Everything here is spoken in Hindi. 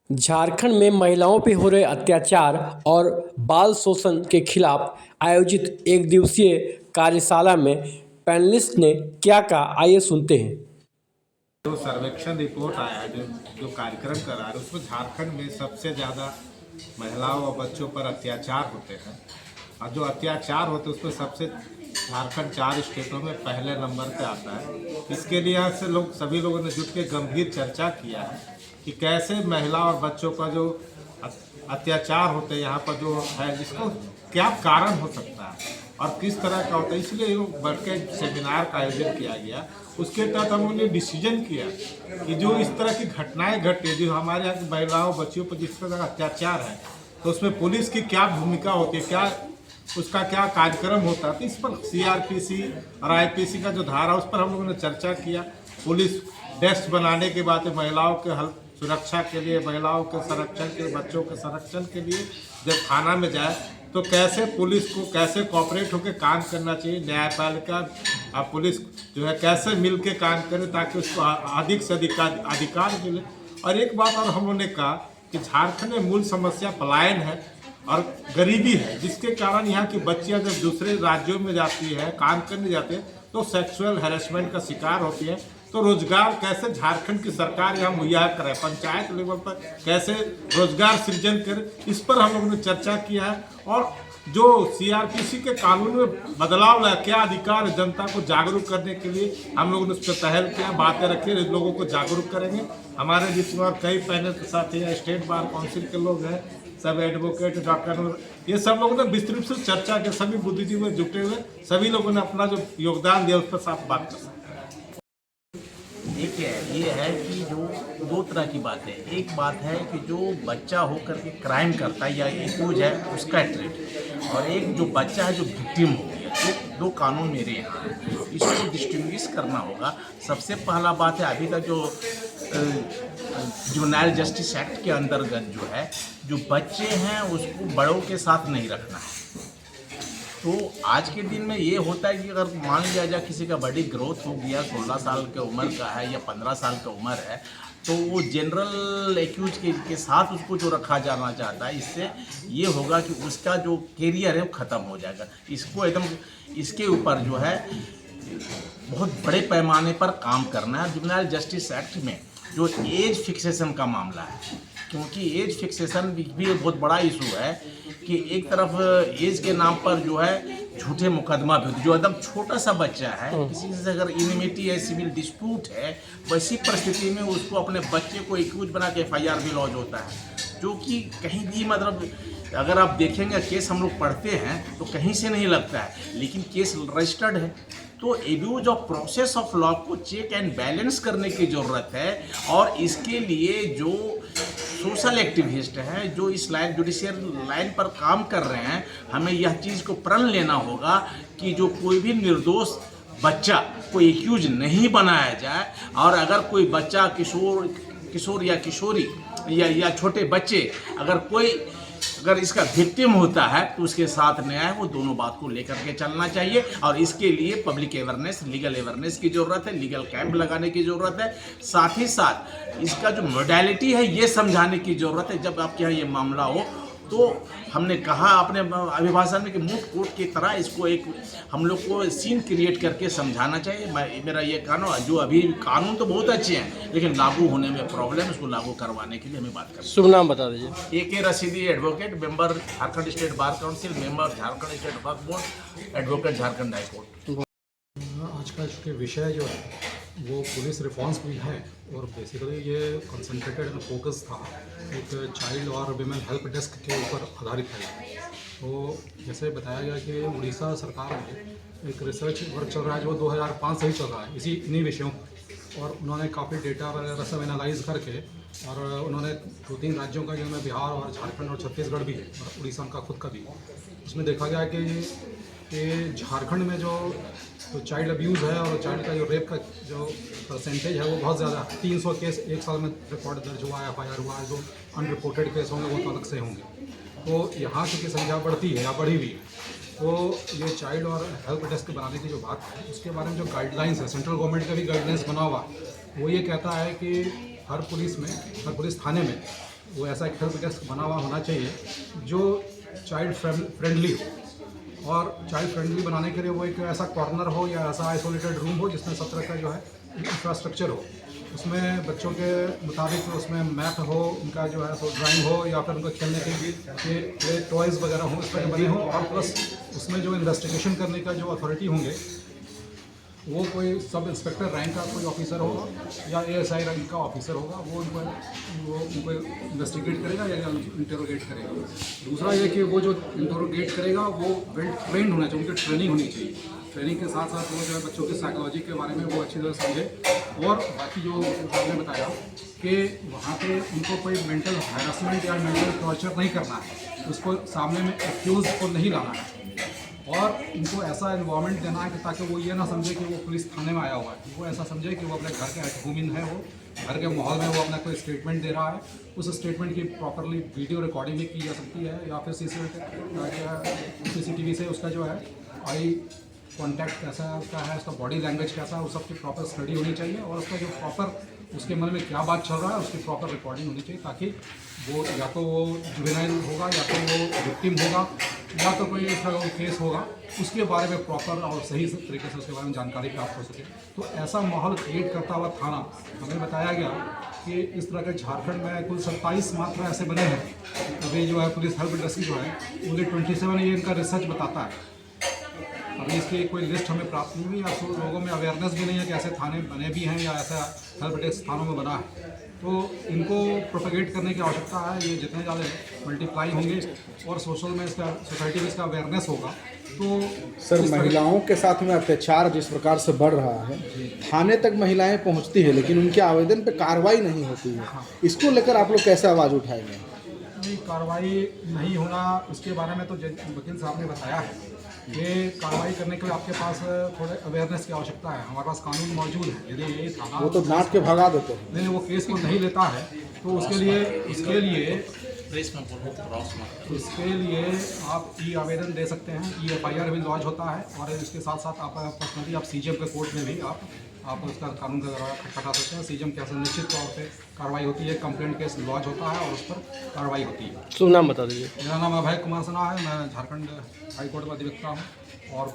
झारखंड में महिलाओं पर हो रहे अत्याचार और बाल शोषण के खिलाफ आयोजित एक दिवसीय कार्यशाला में पैनलिस्ट ने क्या कहा, आइए सुनते हैं। जो सर्वेक्षण रिपोर्ट आया है जो कार्यक्रम करा है उसमें झारखंड में सबसे ज़्यादा महिलाओं और बच्चों पर अत्याचार होते हैं और जो अत्याचार होते हैं उसमें सबसे झारखंड 4 स्टेटों में पहले नंबर पे आता है। इसके लिए यहाँ से सभी लोगों ने जुट के गंभीर चर्चा किया है कि कैसे महिला और बच्चों का जो अत्याचार होते हैं यहाँ पर जो है इसको क्या कारण हो सकता है और किस तरह का होता है, इसलिए बढ़ के सेमिनार का आयोजन किया गया। उसके तहत हम लोगों ने डिसीजन किया कि जो इस तरह की घटनाएं घटे जो हमारे यहाँ की महिलाओं बच्चियों पर जिस तरह का अत्याचार है तो उसमें पुलिस की क्या भूमिका होती है, क्या उसका क्या कार्यक्रम होता है। तो इस पर CRPC और IPC का जो धारा उस पर हम लोगों ने चर्चा किया। पुलिस डेस्क बनाने की बात है, महिलाओं के सुरक्षा के लिए, महिलाओं के संरक्षण के लिए, बच्चों के संरक्षण के लिए जब थाना में जाए तो कैसे पुलिस को कैसे कोऑपरेट होकर काम करना चाहिए, न्यायपालिका और पुलिस जो है कैसे मिल के काम करे ताकि उसको अधिक से अधिक अधिकार मिले। और एक बात और हम लोगों ने कहा कि झारखंड में मूल समस्या पलायन है और गरीबी है, जिसके कारण यहाँ की बच्चियाँ जब दूसरे राज्यों में जाती है, काम करने जाते हैं तो सेक्सुअल हैरेसमेंट का शिकार होती है। तो रोजगार कैसे झारखंड की सरकार यहाँ मुहैया करे, पंचायत लेवल पर कैसे रोजगार सृजन करे, इस पर हम लोगों ने चर्चा किया है। और जो CRPC के कानून में बदलाव लाया, क्या अधिकार है, जनता को जागरूक करने के लिए हम लोगों ने उस पर पहल किया, बातें रखी, लोगों को जागरूक करेंगे। हमारे जिसमें और कई पैनल के साथी हैं, स्टेट बार काउंसिल के लोग हैं, सब एडवोकेट, डॉक्टर, ये सब लोगों ने विस्तृत से चर्चा के सभी बुद्धिजीवी जुटे हुए, सभी लोगों ने अपना जो योगदान दिया उस पर साफ बात कर सकते हैं। एक ये है कि जो दो तरह की बात है। एक बात है कि जो बच्चा होकर के क्राइम करता है या एक्यूज है उसका ट्रीट, और एक जो बच्चा है जो विक्टिम हो गया। तो दो कानून मेरे यहाँ हैं, इसको डिस्टिंग्विश करना होगा। सबसे पहला बात है, अभी तक जो जुवेनाइल जस्टिस एक्ट के अंतर्गत जो है जो बच्चे हैं उसको बड़ों के साथ नहीं रखना है। तो आज के दिन में ये होता है कि अगर मान लिया जाए किसी का बड़ी ग्रोथ हो गया, 16 साल की उम्र का है या 15 साल की उम्र है, तो वो जनरल एक्यूज के साथ उसको जो रखा जाना चाहता है, इससे ये होगा कि उसका जो कैरियर है वो ख़त्म हो जाएगा। इसको एकदम इसके ऊपर जो है बहुत बड़े पैमाने पर काम करना है। जुवेनाइल जस्टिस एक्ट में जो एज फिक्सेशन का मामला है, क्योंकि एज फिक्सेशन भी बहुत बड़ा इशू है कि एक तरफ एज के नाम पर जो है झूठे मुकदमा भी होते, जो एकदम छोटा सा बच्चा है, किसी से अगर इनिमिटी है, सिविल डिस्प्यूट है, वैसी परिस्थिति में उसको अपने बच्चे को एक्यूज बना के FIR भी लॉन्च होता है, जो कि कहीं भी मतलब अगर आप देखेंगे केस हम लोग पढ़ते हैं तो कहीं से नहीं लगता है, लेकिन केस रजिस्टर्ड है। तो abuse of process of law को चेक एंड बैलेंस करने की ज़रूरत है, और इसके लिए जो सोशल एक्टिविस्ट हैं जो इस लाइन जुडिशियल लाइन पर काम कर रहे हैं, हमें यह चीज़ को प्रण लेना होगा कि जो कोई भी निर्दोष बच्चा को एक्यूज नहीं बनाया जाए। और अगर कोई बच्चा किशोर या किशोरी या छोटे बच्चे अगर इसका विक्टिम होता है तो उसके साथ न्याय, वो दोनों बात को लेकर के चलना चाहिए। और इसके लिए पब्लिक अवेयरनेस, लीगल अवेयरनेस की ज़रूरत है, लीगल कैंप लगाने की ज़रूरत है। साथ ही साथ इसका जो मोडालिटी है ये समझाने की ज़रूरत है। जब आपके यहाँ ये मामला हो तो हमने कहा अपने अभिभाषण में कि मूट कोर्ट की तरह इसको एक हम लोग को सीन क्रिएट करके समझाना चाहिए। मेरा ये कहना, जो अभी कानून तो बहुत अच्छे हैं लेकिन लागू होने में प्रॉब्लम, उसको लागू करवाने के लिए हमें बात करनी। शुभ नाम बता दीजिए। AK Rashidi, advocate, member Jharkhand state bar council, member Jharkhand state Waqf board, advocate Jharkhand high court. आज का जो विषय जो है वो पुलिस रिस्पॉन्स भी है, और बेसिकली ये कंसंट्रेटेड एंड फोकस था एक चाइल्ड और विमेन हेल्प डेस्क के ऊपर आधारित है। तो जैसे बताया गया कि उड़ीसा सरकार में एक रिसर्च वर्क चल रहा है जो 2005 से ही चल रहा है इन्हीं विषयों पर, और उन्होंने काफ़ी डेटा वगैरह सब एनालाइज करके, और उन्होंने 2-3 राज्यों का जिनमें बिहार और झारखंड और छत्तीसगढ़ भी है और उड़ीसा का खुद का भी, उसमें देखा गया कि झारखंड में जो चाइल्ड अब्यूज़ है और चाइल्ड का जो रेप का जो परसेंटेज है वो बहुत ज़्यादा है। 300 केस एक साल में रिकॉर्ड दर्ज हुआ है, FIR हुआ है। जो अनरिपोर्टेड केस होंगे वो तो अलग से होंगे। तो यहाँ चूँकि संख्या बढ़ती है या बढ़ी हुई है, तो ये चाइल्ड और हेल्प डेस्क बनाने की जो बात है उसके बारे में जो गाइडलाइंस है, सेंट्रल गवर्नमेंट का भी गाइडलाइंस बना हुआ, वो ये कहता है कि हर पुलिस थाने में वो ऐसा एक हेल्प डेस्क बना हुआ होना चाहिए जो चाइल्ड फ्रेंडली हो, और चाइल्ड फ्रेंडली बनाने के लिए वो एक ऐसा कॉर्नर हो या ऐसा आइसोलेटेड रूम हो जिसमें सब तरह का जो है इंफ्रास्ट्रक्चर हो, उसमें बच्चों के मुताबिक उसमें मैप हो, उनका जो है सो ड्राइंग हो, या फिर उनको खेलने के टॉयज़ वगैरह हो, इस तरह के बने हों। और प्लस उसमें जो इन्वेस्टिगेशन करने का जो अथॉरिटी होंगे वो कोई सब इंस्पेक्टर रैंक का कोई ऑफिसर होगा या एएसआई रैंक का ऑफिसर होगा, वो उनको इन्वेस्टिगेट करेगा या इंटरोगेट करेगा। दूसरा ये कि वो जो इंटरोगेट करेगा वो वेल ट्रेंड होना चाहिए, उनकी ट्रेनिंग होनी चाहिए। ट्रेनिंग के साथ साथ वो जो है बच्चों की साइकोलॉजी के बारे में वो अच्छी तरह समझे। और बाकी जो आपने बताया कि वहाँ पे उनको कोई मेंटल हैरेसमेंट या मेंटल टॉर्चर नहीं करना है, उसको सामने में एक्यूज को नहीं लाना है, और उनको ऐसा इन्वायरमेंट देना है कि ताकि वो ये ना समझे कि वो पुलिस थाने में आया हुआ है, वो ऐसा समझे कि वो अपने घर के एटहोमिन है, वो घर के माहौल में वो अपना कोई स्टेटमेंट दे रहा है, उस स्टेटमेंट की प्रॉपरली वीडियो रिकॉर्डिंग भी की जा सकती है, या फिर सीसीटीवी से उसका जो है आई कॉन्टैक्ट कैसा है उसका है, उसका बॉडी लैंग्वेज कैसा है, उस सब की प्रॉपर स्टडी होनी चाहिए, और उसका जो प्रॉपर उसके मन में क्या बात चल रहा है उसकी प्रॉपर रिकॉर्डिंग होनी चाहिए, ताकि वो या तो वो जुवेनाइल होगा या तो वो विक्टिम होगा या तो कोई इसका केस होगा, उसके बारे में प्रॉपर और सही तरीके से उसके बारे में जानकारी प्राप्त हो सके। तो ऐसा माहौल क्रिएट करता हुआ थाना, हमें बताया गया कि इस तरह के झारखंड में कुल 27 मात्र ऐसे बने हैं। अभी जो है पुलिस हेल्प डेस्क जो है ओनली 27, ये इनका रिसर्च बताता है। अभी इसकी कोई लिस्ट हमें प्राप्त नहीं हुई, या तो लोगों में अवेयरनेस भी नहीं है कि ऐसे थाने बने भी हैं या ऐसा हेल्प डेस्क थानों में बना है। तो इनको प्रोपेगेट करने की आवश्यकता है। ये जितने ज़्यादा मल्टीप्लाई होंगे और सोशल में इसका सोसाइटी में इसका अवेयरनेस होगा तो सर, महिलाओं के साथ में अत्याचार जिस प्रकार से बढ़ रहा है, थाने तक महिलाएं पहुंचती है लेकिन उनके आवेदन पे कार्रवाई नहीं होती है, इसको लेकर आप लोग कैसे आवाज़ उठाएंगे? नहीं, कार्रवाई नहीं होना इसके बारे में तो वकील साहब ने बताया है कि कार्रवाई करने के लिए आपके पास थोड़े अवेयरनेस की आवश्यकता है। हमारे पास कानून मौजूद है, यदि ये थाना वो तो डांट के भगा देते हैं। नहीं, वो केस को नहीं लेता है तो उसके लिए आप ई आवेदन दे सकते हैं, ई एफआईआर भी लॉन्च होता है, और इसके साथ साथ आप पर्सनली आप सीजीएम के कोर्ट में भी आप उसका कानून का दरवाजा खटखटा सकते हैं। सीजीएम कैसे निश्चित तौर पे कार्रवाई होती है, कंप्लेंट केस लॉन्च होता है और उस पर कार्रवाई होती है। शुभ नाम बता दीजिए। मेरा नाम अभय कुमार सिन्हा है, मैं झारखंड हाई कोर्ट का अधिवक्ता हूँ और